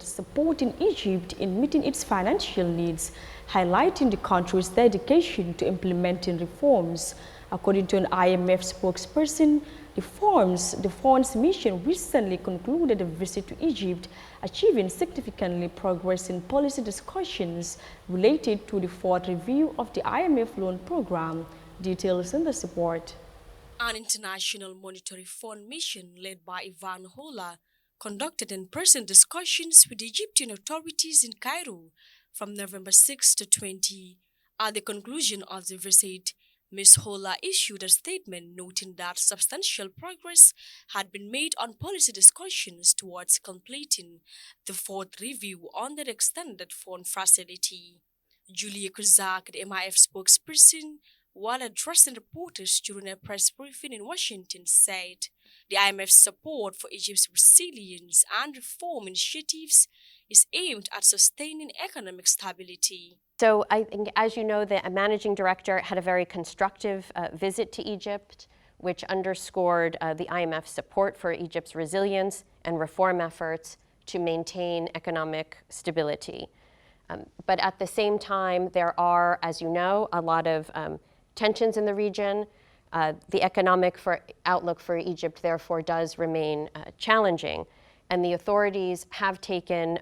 supporting Egypt in meeting its financial needs, highlighting the country's dedication to implementing reforms. According to an IMF spokesperson, the fund's mission recently concluded a visit to Egypt, achieving significant progress in policy discussions related to the fourth review of the IMF loan program. Details in the report. An international monetary fund mission led by Ivan Hola conducted in-person discussions with Egyptian authorities in Cairo from November 6 to 20. At the conclusion of the visit, Ms. Hola issued a statement noting that substantial progress had been made on policy discussions towards completing the fourth review on the extended fund facility. Julia Kozak, the MIF spokesperson, while addressing reporters during a press briefing in Washington, said the IMF's support for Egypt's resilience and reform initiatives is aimed at sustaining economic stability. So I think, as you know, the managing director had a very constructive visit to Egypt, which underscored the IMF's support for Egypt's resilience and reform efforts to maintain economic stability. But at the same time, there are, as you know, a lot of tensions in the region. The economic outlook for Egypt, therefore, does remain challenging. And the authorities have taken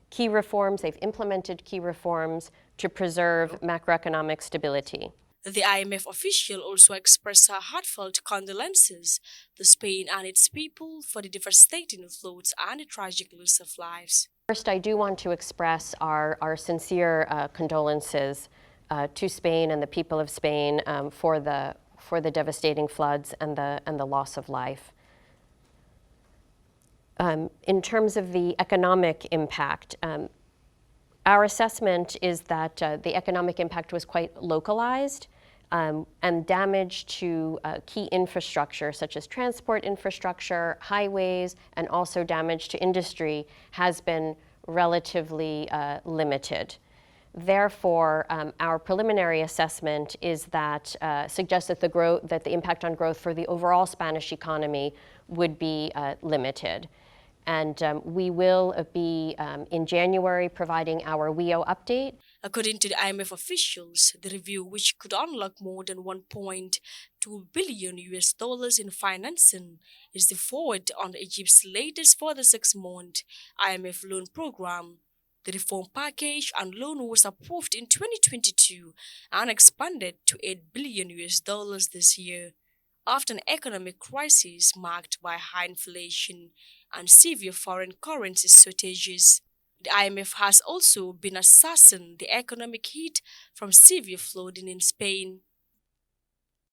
key reforms, they've implemented key reforms to preserve macroeconomic stability. The IMF official also expressed her heartfelt condolences to Spain and its people for the devastating floods and the tragic loss of lives. First, I do want to express our sincere condolences to Spain and the people of Spain for the devastating floods and the loss of life. In terms of the economic impact, our assessment is that the economic impact was quite localized, and damage to key infrastructure such as transport infrastructure, highways, and also damage to industry has been relatively limited. Therefore, our preliminary assessment is that suggests that the impact on growth for the overall Spanish economy would be limited. And we will be, in January, providing our WEO update. According to the IMF officials, the review, which could unlock more than $1.2 billion in financing, is the fourth on Egypt's latest for the 6-month IMF loan program. The reform package and loan was approved in 2022 and expanded to $8 billion this year. After an economic crisis marked by high inflation and severe foreign currency shortages, the IMF has also been assessing the economic hit from severe flooding in Spain.